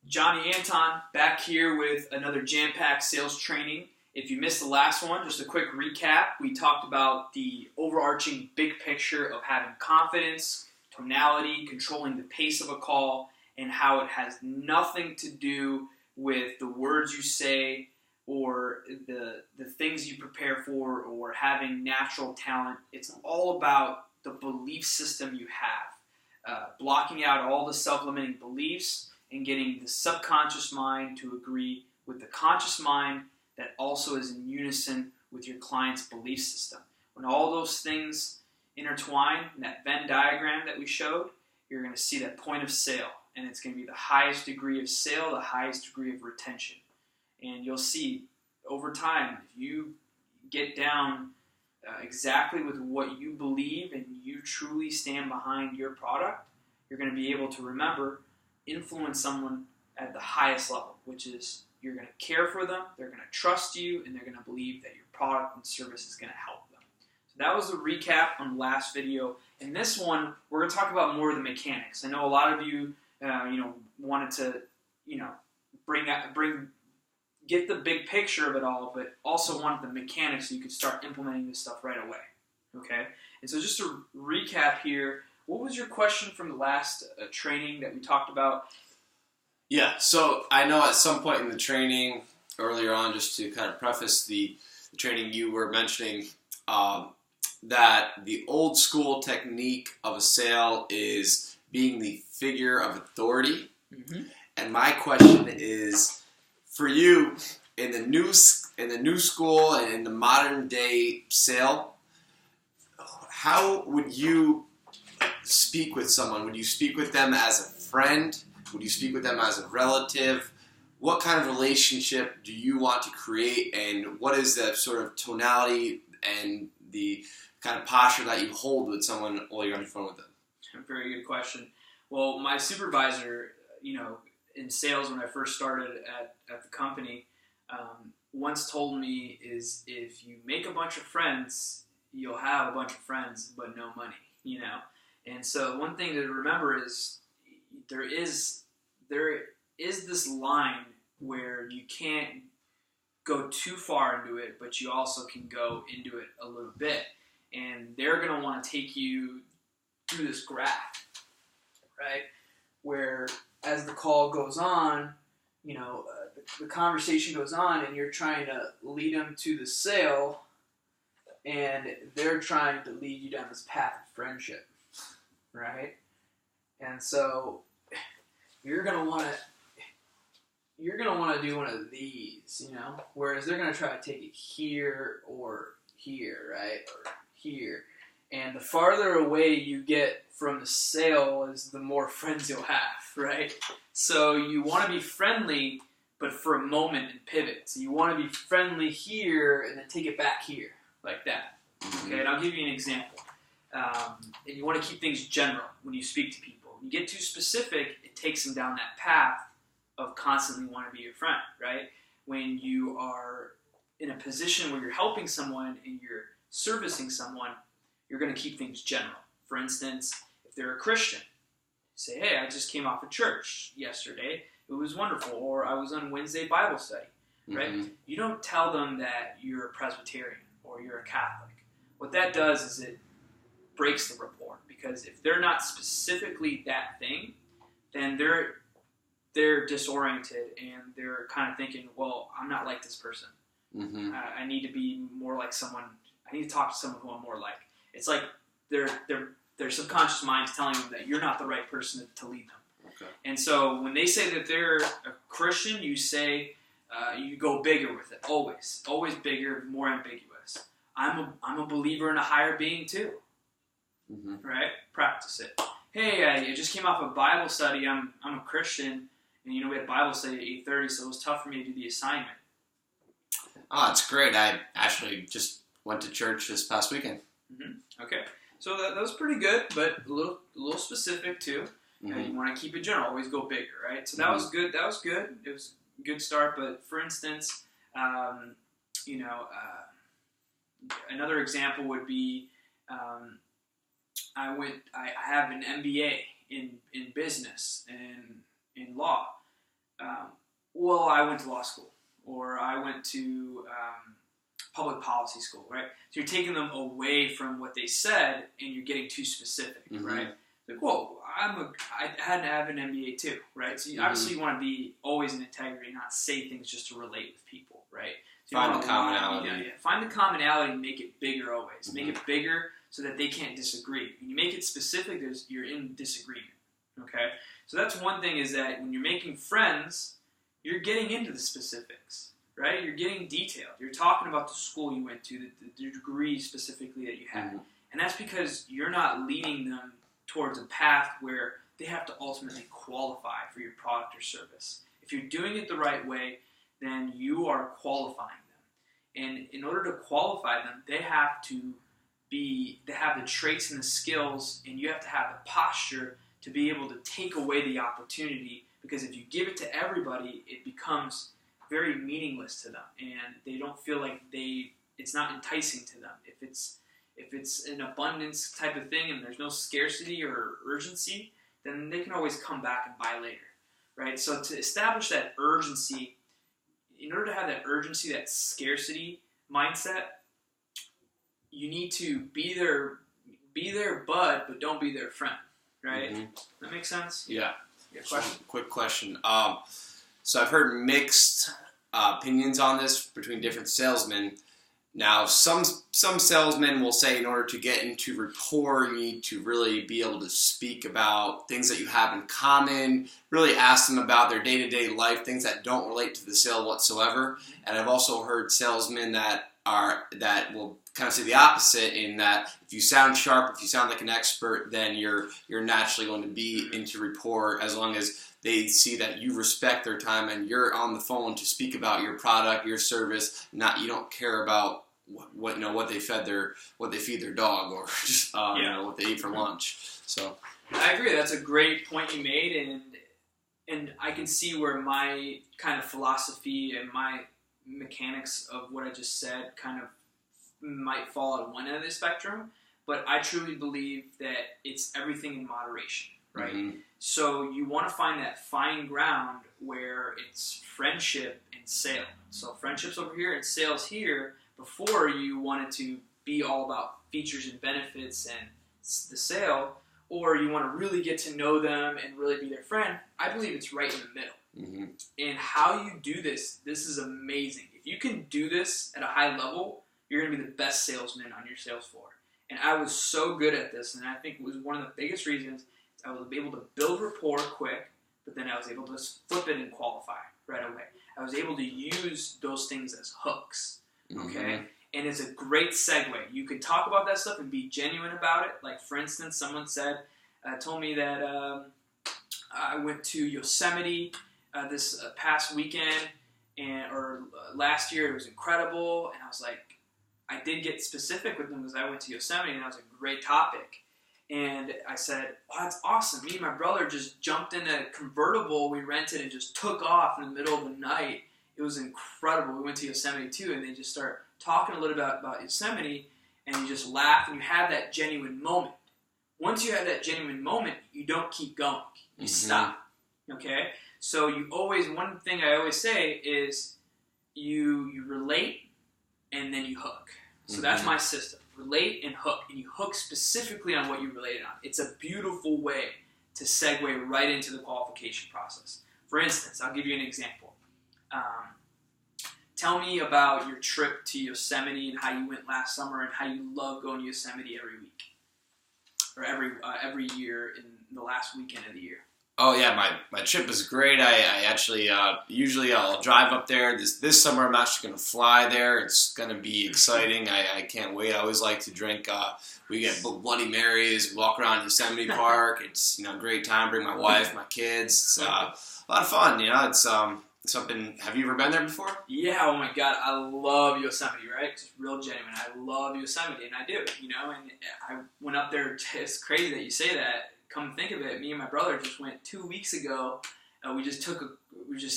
Johnny Anton back here with another jam-packed sales training. If you missed the last one, just a quick recap. We talked about the overarching big picture of having confidence, tonality, controlling the pace of a call, and how it has nothing to do with the words you say or the things you prepare for or having natural talent. It's all about the belief system you have, blocking out all the self-limiting beliefs and getting the subconscious mind to agree with the conscious mind that also is in unison with your client's belief system. When all those things intertwine in that Venn diagram that we showed, you're going to see that point of sale, and it's going to be the highest degree of sale, the highest degree of retention. And you'll see over time, if you get down exactly with what you believe and you truly stand behind your product, you're going to be able to influence someone at the highest level, which is you're going to care for them, they're going to trust you, and they're going to believe that your product and service is going to help them. So that was the recap on the last video. In this one, we're going to talk about more of the mechanics. I know a lot of you, wanted to, get the big picture of it all, but also wanted the mechanics so you could start implementing this stuff right away. Okay? And so just to recap here, what was your question from the last training that we talked about? Yeah, so I know at some point in the training, earlier on, just to kind of preface the training, you were mentioning that the old school technique of a sale is being the figure of authority. Mm-hmm. And my question is, for you, in the new school and in the modern day sale, how would you speak with someone? Would you speak with them as a friend? Would you speak with them as a relative? What kind of relationship do you want to create, and what is the sort of tonality and the kind of posture that you hold with someone while you're on the phone with them? Very good question. Well, my supervisor, in sales when I first started at the company, once told me is if you make a bunch of friends, you'll have a bunch of friends, but no money, And so one thing to remember is there is this line where you can't go too far into it, but you also can go into it a little bit. And they're going to want to take you through this graph, right? Where as the call goes on, the conversation goes on, and you're trying to lead them to the sale, and they're trying to lead you down this path of friendship, right? And so you're gonna want to do one of these, whereas they're gonna try to take it here or here, right, or here. And the farther away you get from the sale is the more friends you'll have, right? So you want to be friendly, but for a moment and pivot. So you want to be friendly here and then take it back here, like that. Okay, and I'll give you an example. And you want to keep things general when you speak to people. When you get too specific, it takes them down that path of constantly wanting to be your friend, right? When you are in a position where you're helping someone and you're servicing someone, you're going to keep things general. For instance, if they're a Christian, say, hey, I just came off of church yesterday. It was wonderful. Or I was on Wednesday Bible study, right? Mm-hmm. You don't tell them that you're a Presbyterian or you're a Catholic. What that does is it breaks the rapport, because if they're not specifically that thing, then they're disoriented and they're kind of thinking, well, I'm not like this person. Mm-hmm. I need to be more like someone. I need to talk to someone who I'm more like. It's like their subconscious mind is telling them that you're not the right person to lead them. Okay. And so when they say that they're a Christian, you say you go bigger with it. Always bigger, more ambiguous. I'm a believer in a higher being too. Mm-hmm. Right? Practice it. Hey, I just came off a Bible study. I'm a Christian, and we had Bible study at 8:30, so it was tough for me to do the assignment. Oh, that's great. I actually just went to church this past weekend. Mm-hmm. Okay, so that was pretty good, but a little specific too. Mm-hmm. You want to keep it general. Always go bigger, right? So that was good. That was good. It was a good start. But for instance, another example would be I have an MBA in business and in law. well, I went to law school, or I went to public policy school, right? So you're taking them away from what they said, and you're getting too specific, right? Like, whoa, I have an MBA too, right? So obviously you want to be always in integrity, not say things just to relate with people, right? So Find the commonality. Find the commonality and make it bigger always. Make it bigger so that they can't disagree. When you make it specific, you're in disagreement, okay? So that's one thing, is that when you're making friends, you're getting into the specifics, right? You're getting detailed. You're talking about the school you went to, the degree specifically that you had. And that's because you're not leading them towards a path where they have to ultimately qualify for your product or service. If you're doing it the right way, then you are qualifying them. And in order to qualify them, they have the traits and the skills, and you have to have the posture to be able to take away the opportunity, because if you give it to everybody, it becomes very meaningless to them, and they don't feel like it's not enticing to them. If it's an abundance type of thing and there's no scarcity or urgency, then they can always come back and buy later, right? So to establish that urgency, in order to have that urgency, that scarcity mindset, you need to be their bud, but don't be their friend, right? That makes sense? Yeah. Question? Quick question. So I've heard mixed opinions on this between different salesmen. Now, some salesmen will say in order to get into rapport, you need to really be able to speak about things that you have in common, really ask them about their day-to-day life, things that don't relate to the sale whatsoever. And I've also heard salesmen that will kind of say the opposite, in that if you sound sharp, if you sound like an expert, then you're naturally going to be into rapport, as long as they see that you respect their time and you're on the phone to speak about your product, your service. You don't care about what they feed their dog, or just what they eat for lunch. So I agree. That's a great point you made, and I can see where my kind of philosophy and my mechanics of what I just said kind of might fall on one end of the spectrum, but I truly believe that it's everything in moderation, right? So you want to find that fine ground where it's friendship and sale. So friendship's over here and sales here. Before, you wanted to be all about features and benefits and the sale, or you want to really get to know them and really be their friend. I believe it's right in the middle. And how you do this is amazing. If you can do this at a high level, you're going to be the best salesman on your sales floor. And I was so good at this, and I think it was one of the biggest reasons I was able to build rapport quick, but then I was able to flip it and qualify right away. I was able to use those things as hooks, okay? And it's a great segue. You could talk about that stuff and be genuine about it. Like, for instance, someone told me that I went to Yosemite this past weekend, or last year. It was incredible, and I was like, I did get specific with them because I went to Yosemite, and that was a great topic. And I said, "Oh, that's awesome. Me and my brother just jumped in a convertible we rented and just took off in the middle of the night. It was incredible. We went to Yosemite too," and they just start talking a little bit about Yosemite, and you just laugh, and you have that genuine moment. Once you have that genuine moment, you don't keep going. You stop, okay? So one thing I always say is you relate, and then you hook. So that's my system. Relate and hook. And you hook specifically on what you related on. It's a beautiful way to segue right into the qualification process. For instance, I'll give you an example. Tell me about your trip to Yosemite and how you went last summer and how you love going to Yosemite every week. Or every year in the last weekend of the year. Oh yeah, my trip was great. I actually usually I'll drive up there. This summer I'm actually going to fly there. It's going to be exciting. I can't wait. I always like to drink. We get Bloody Marys, walk around Yosemite Park. It's a great time. Bring my wife, my kids. It's a lot of fun. It's something. Have you ever been there before? Yeah. Oh my God, I love Yosemite. Right? It's real genuine. I love Yosemite, and I do. And I went up there. It's crazy that you say that. Come think of it, me and my brother just went 2 weeks ago. We just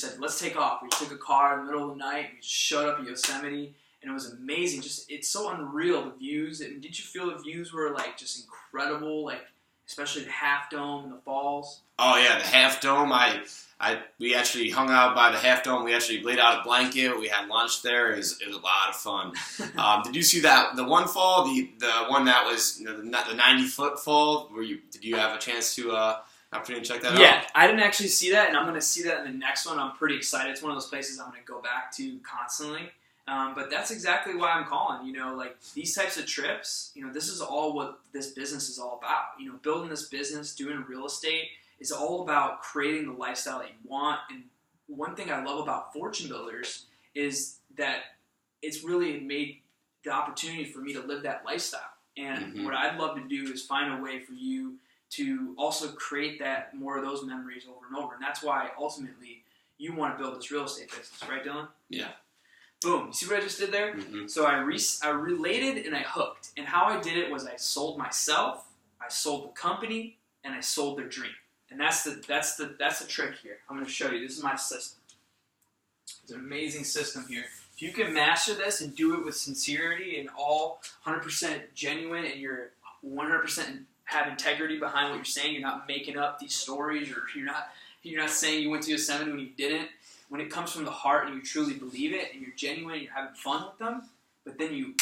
said, let's take off. We took a car in the middle of the night. We just showed up at Yosemite, and it was amazing. It's so unreal, the views. And did you feel the views were just incredible? especially the Half Dome and the falls. Oh yeah, the Half Dome. We actually hung out by the Half Dome. We actually laid out a blanket. We had lunch there. It was a lot of fun. Did you see that the one fall, the one that was the 90-foot fall? Did you have a chance to opportunity to check that out? Yeah, I didn't actually see that, and I'm going to see that in the next one. I'm pretty excited. It's one of those places I'm going to go back to constantly. But that's exactly why I'm calling. Like these types of trips. This is all what this business is all about. Building this business, doing real estate is all about creating the lifestyle that you want. And one thing I love about Fortune Builders is that it's really made the opportunity for me to live that lifestyle. And what I'd love to do is find a way for you to also create that more of those memories over and over. And that's why ultimately you want to build this real estate business, right, Dylan? Yeah. Boom. You see what I just did there? So I related and I hooked. And how I did it was I sold myself, I sold the company, and I sold their dream. And that's the trick here. I'm going to show you. This is my system. It's an amazing system here. If you can master this and do it with sincerity and all 100% genuine, and you're 100% have integrity behind what you're saying, you're not making up these stories, or you're not saying you went to Yosemite when you didn't. When it comes from the heart and you truly believe it and you're genuine and you're having fun with them, but then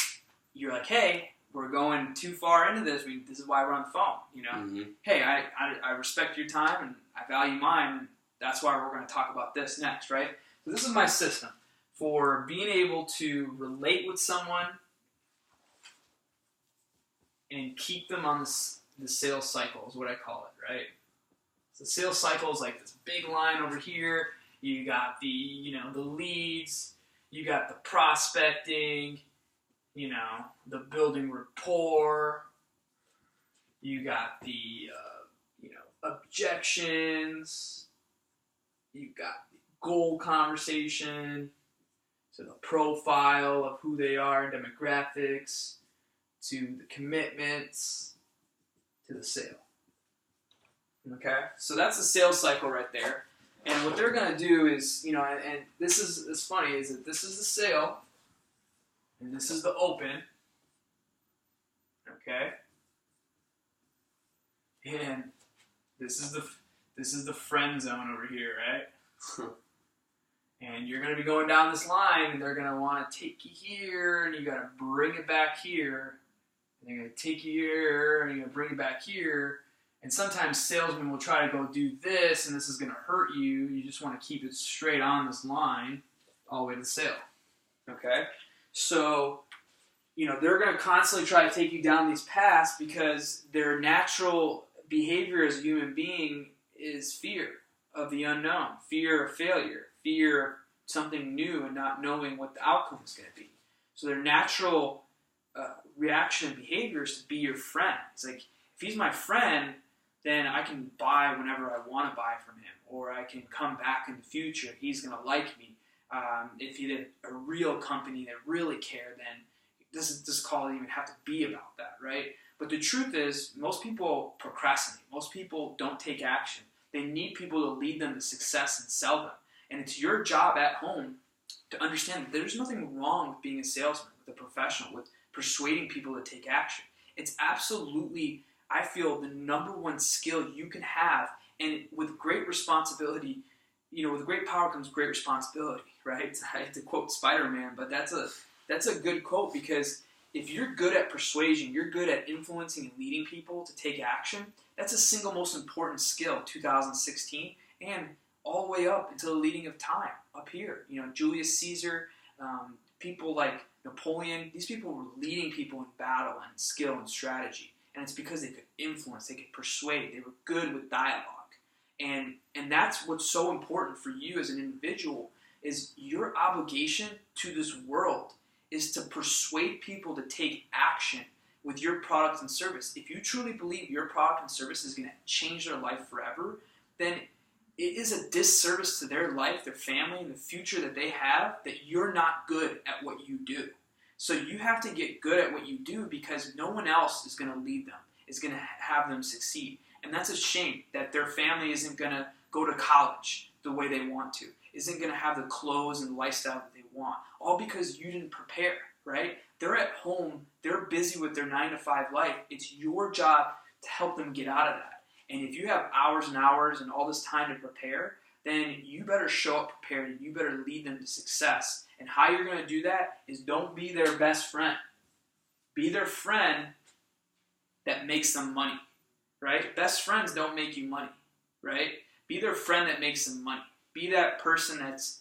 you're like, hey, we're going too far into this. This is why we're on the phone. Hey, I respect your time and I value mine. And that's why we're going to talk about this next, right? So this is my system for being able to relate with someone and keep them on the sales cycle is what I call it, right? So the sales cycle is like this big line over here. You got the leads, you got the prospecting, the building rapport, you got the, objections, you got the goal conversation, to the profile of who they are, demographics, to the commitments, to the sale. Okay? So that's the sales cycle right there. And what they're going to do is, and this is funny, is that this is the sale, and this is the open, okay? And this is the friend zone over here, right? And you're going to be going down this line, and they're going to want to take you here, and you got to bring it back here, and they're going to take you here, and you're going to bring it back here. And sometimes salesmen will try to go do this, and this is going to hurt you. You just want to keep it straight on this line all the way to the sale. Okay? So, they're going to constantly try to take you down these paths because their natural behavior as a human being is fear of the unknown, fear of failure, fear of something new and not knowing what the outcome is going to be. So their natural reaction and behavior is to be your friend. It's like, if he's my friend, then I can buy whenever I want to buy from him, or I can come back in the future. He's going to like me. If he did a real company that really cared, then this call doesn't even have to be about that, right? But the truth is, most people procrastinate. Most people don't take action. They need people to lead them to success and sell them. And it's your job at home to understand that there's nothing wrong with being a salesman, with a professional, with persuading people to take action. It's absolutely, I feel, the number one skill you can have, and with great responsibility, with great power comes great responsibility, right? I hate to quote Spider-Man, but that's a good quote, because if you're good at persuasion, you're good at influencing and leading people to take action, that's the single most important skill, 2016, and all the way up until the leading of time, up here. Julius Caesar, people like Napoleon, these people were leading people in battle and skill and strategy. And it's because they could influence, they could persuade, they were good with dialogue. And that's what's so important for you as an individual, is your obligation to this world is to persuade people to take action with your product and service. If you truly believe your product and service is going to change their life forever, then it is a disservice to their life, their family, and the future that they have, that you're not good at what you do. So you have to get good at what you do, because no one else is going to lead them, is going to have them succeed. And that's a shame that their family isn't going to go to college the way they want to, isn't going to have the clothes and lifestyle that they want, all because you didn't prepare, right? They're at home, they're busy with their 9-to-5 life. It's your job to help them get out of that. And if you have hours and hours and all this time to prepare, then you better show up prepared and you better lead them to success. And how you're going to do that is don't be their best friend. Be their friend that makes them money, right? Best friends don't make you money, right? Be their friend that makes them money. Be that person that's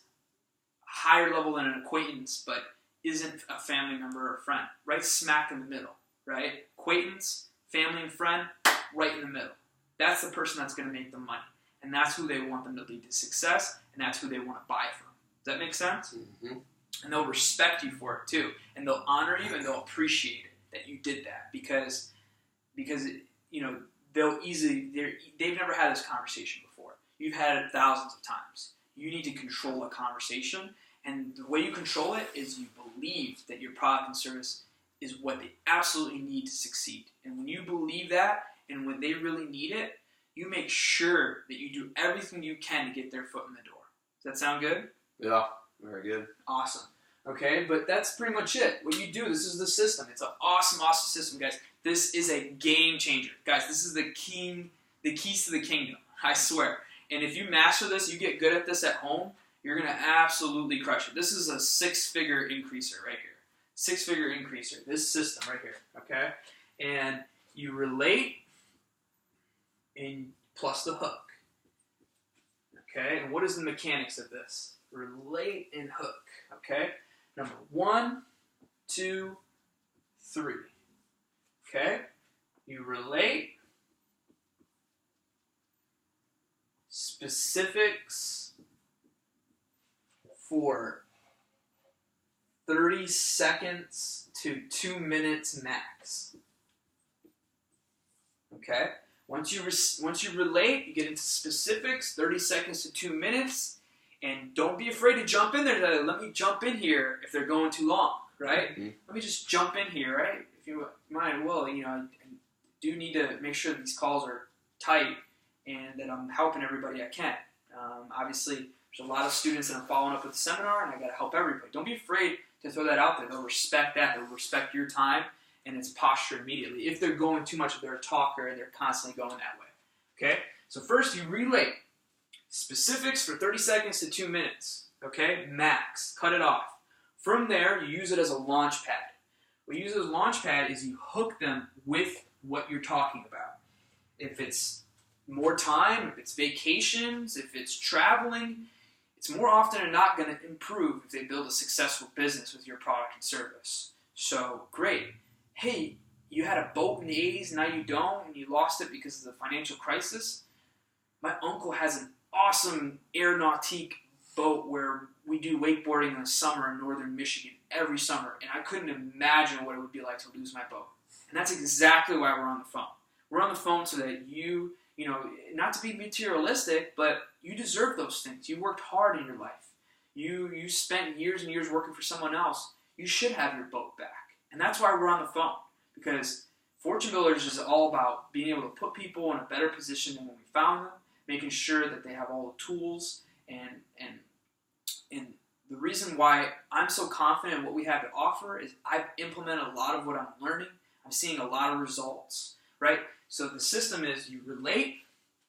higher level than an acquaintance, but isn't a family member or a friend. Right smack in the middle, right? Acquaintance, family, and friend, right in the middle. That's the person that's going to make them money. And that's who they want them to lead to success, and that's who they want to buy from. Does that make sense? Mm-hmm. And they'll respect you for it too. And they'll honor you and they'll appreciate it that you did that because you know, they've never had this conversation before. You've had it thousands of times. You need to control a conversation, and the way you control it is you believe that your product and service is what they absolutely need to succeed. And when you believe that, and when they really need it, you make sure that you do everything you can to get their foot in the door. Does that sound good? Yeah, very good. Awesome. Okay, but that's pretty much it. What you do, this is the system. It's an awesome, awesome system, guys. This is a game changer. Guys, this is the keys to the kingdom, I swear. And if you master this, you get good at this at home, you're going to absolutely crush it. This is a 6-figure increaser right here. 6-figure increaser, this system right here, okay? And you relate and plus the hook, okay? And what is the mechanics of this? Relate and hook, okay? Number 1, 2, 3, okay? You relate, specifics for 30 seconds to 2 minutes max, okay? Once you relate, you get into specifics, 30 seconds to 2 minutes, and don't be afraid to jump in there. Let me jump in here if they're going too long, right? Mm-hmm. Let me just jump in here, right? If you mind, well, you know, I do need to make sure that these calls are tight and that I'm helping everybody I can. Obviously, there's a lot of students that I'm following up with the seminar, and I got to help everybody. Don't be afraid to throw that out there. They'll respect that. They'll respect your time and its posture immediately. If they're going too much of their talker and they're constantly going that way, okay? So first, you relate. Specifics for 30 seconds to 2 minutes, okay? Max. Cut it off. From there, you use it as a launch pad. What you use as a launch pad is you hook them with what you're talking about. If it's more time, if it's vacations, if it's traveling, it's more often than not going to improve if they build a successful business with your product and service. So, great. Hey, you had a boat in the 80s, now you don't, and you lost it because of the financial crisis. My uncle has an awesome aeronautique boat where we do wakeboarding in the summer in northern Michigan every summer, and I couldn't imagine what it would be like to lose my boat. And that's exactly why we're on the phone. We're on the phone so that you know, not to be materialistic, but you deserve those things. You worked hard in your life. You spent years and years working for someone else. You should have your boat back. And that's why we're on the phone, because Fortune Builders is all about being able to put people in a better position than when we found them, making sure that they have all the tools, and the reason why I'm so confident in what we have to offer is I've implemented a lot of what I'm learning. I'm seeing a lot of results, right? So the system is you relate,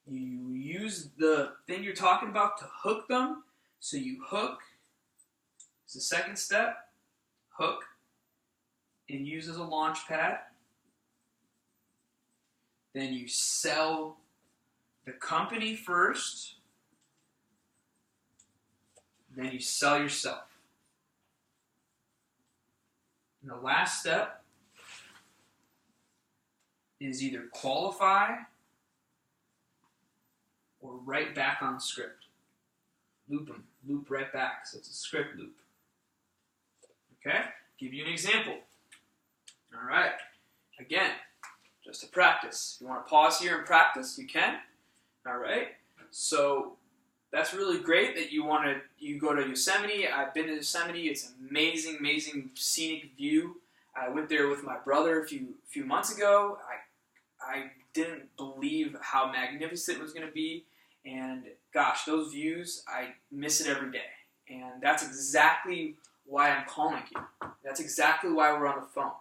you use the thing you're talking about to hook them. So you hook, it's the second step, hook, and use as a launch pad. Then you sell the company first, then you sell yourself. And the last step is either qualify or write back on script. Loop them, loop right back, so it's a script loop. Okay, give you an example. All right, again, just to practice. If you want to pause here and practice, you can. All right, so that's really great that you go to Yosemite. I've been to Yosemite. It's an amazing, amazing scenic view. I went there with my brother a few months ago. I didn't believe how magnificent it was going to be, and gosh, those views, I miss it every day. And that's exactly why I'm calling you. That's exactly why we're on the phone.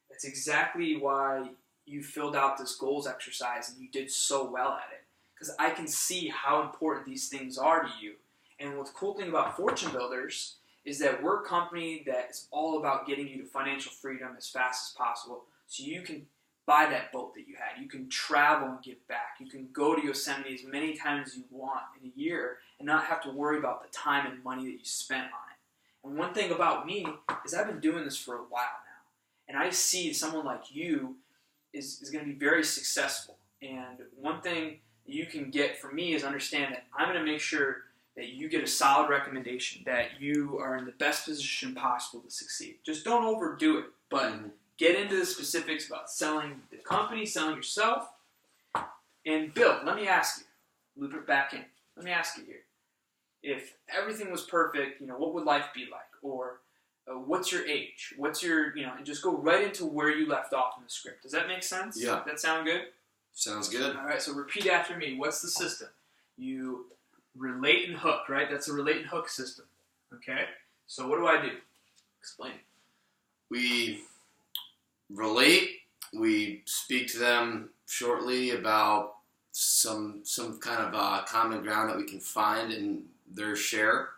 That's exactly why you filled out this goals exercise and you did so well at it. Because I can see how important these things are to you. And what's the cool thing about Fortune Builders is that we're a company that is all about getting you to financial freedom as fast as possible, so you can buy that boat that you had. You can travel and give back. You can go to Yosemite as many times as you want in a year and not have to worry about the time and money that you spent on it. And one thing about me is I've been doing this for a while now. And I see someone like you is going to be very successful. And one thing that you can get from me is understand that I'm going to make sure that you get a solid recommendation, that you are in the best position possible to succeed. Just don't overdo it, but get into the specifics about selling the company, selling yourself. And Bill, let me ask you, loop it back in. Let me ask you here. If everything was perfect, what would life be like? Or what's your age? What's your, and just go right into where you left off in the script. Does that make sense? Yeah. Does that sound good? Sounds good. All right, so repeat after me. What's the system? You relate and hook, right? That's a relate and hook system. Okay? So what do? Explain it. We relate. We speak to them shortly about some kind of common ground that we can find in their share.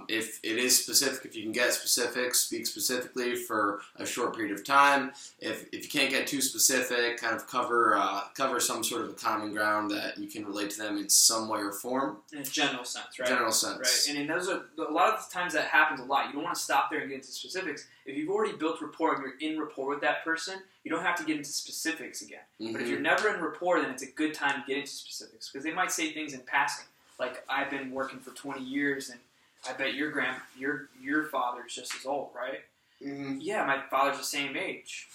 If it is specific, if you can get specific, speak specifically for a short period of time. If you can't get too specific, kind of cover some sort of a common ground that you can relate to them in some way or form. In a general sense, right? General sense. Right. And those are a lot of the times that happens a lot. You don't want to stop there and get into specifics. If you've already built rapport and you're in rapport with that person, you don't have to get into specifics again. Mm-hmm. But if you're never in rapport, then it's a good time to get into specifics because they might say things in passing. Like, I've been working for 20 years and I bet your father's just as old, right? Mm-hmm. Yeah, my father's the same age.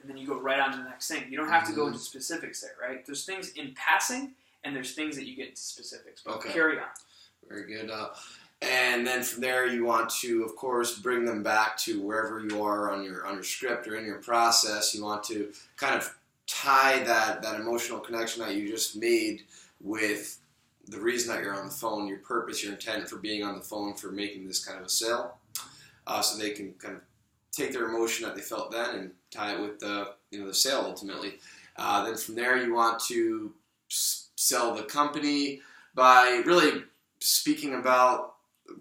And then you go right on to the next thing. You don't have to go into specifics there, right? There's things in passing, and there's things that you get into specifics. But carry on. Very good. And then from there, you want to, of course, bring them back to wherever you are on your script or in your process. You want to kind of tie that emotional connection that you just made with the reason that you're on the phone, your purpose, your intent for being on the phone, for making this kind of a sale, so they can kind of take their emotion that they felt then and tie it with the sale ultimately. Then from there, you want to sell the company by really speaking about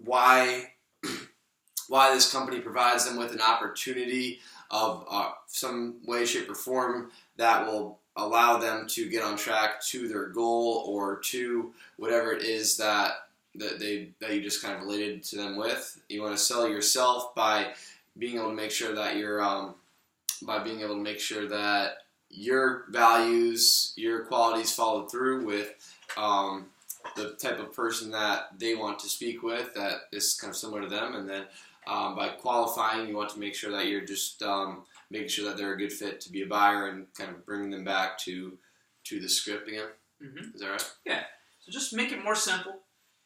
why this company provides them with an opportunity of some way, shape, or form that will allow them to get on track to their goal or to whatever it is that you just kind of related to them with. You want to sell yourself by being able to make sure that your values, your qualities follow through with the type of person that they want to speak with that is kind of similar to them. And then by qualifying, you want to make sure that you're just making sure that they're a good fit to be a buyer and kind of bringing them back to the script again. Mm-hmm. Is that right? Yeah. So just make it more simple.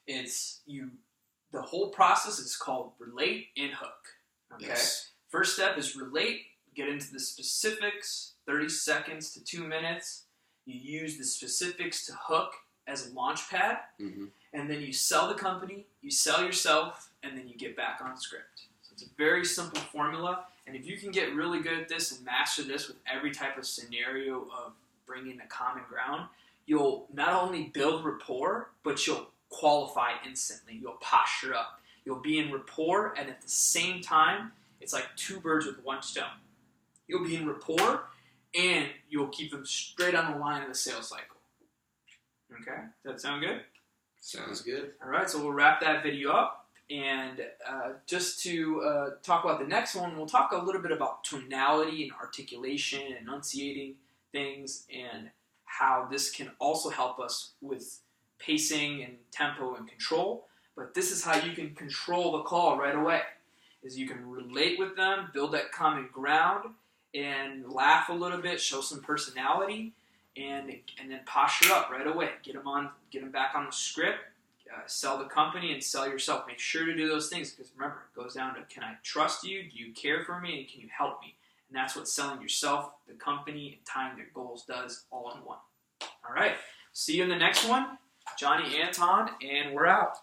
The whole process is called relate and hook. Okay. Yes. First step is relate. Get into the specifics. 30 seconds to 2 minutes. You use the specifics to hook as a launch pad. Mm-hmm. And then you sell the company, you sell yourself, and then you get back on script. So it's a very simple formula. And if you can get really good at this and master this with every type of scenario of bringing a common ground, you'll not only build rapport, but you'll qualify instantly. You'll posture up. You'll be in rapport, and at the same time, it's like two birds with one stone. You'll be in rapport, and you'll keep them straight on the line of the sales cycle. Okay? Does that sound good? Sounds good. All right, so we'll wrap that video up. And just to talk about the next one, we'll talk a little bit about tonality and articulation and enunciating things and how this can also help us with pacing and tempo and control. But this is how you can control the call right away, is you can relate with them, build that common ground, and laugh a little bit, show some personality, and then posture up right away. Get them back on the script. Sell the company and sell yourself. Make sure to do those things because remember, it goes down to, can I trust you? Do you care for me? And can you help me? And that's what selling yourself, the company, and tying their goals does all in one. All right. See you in the next one. Johnny Anton, and we're out.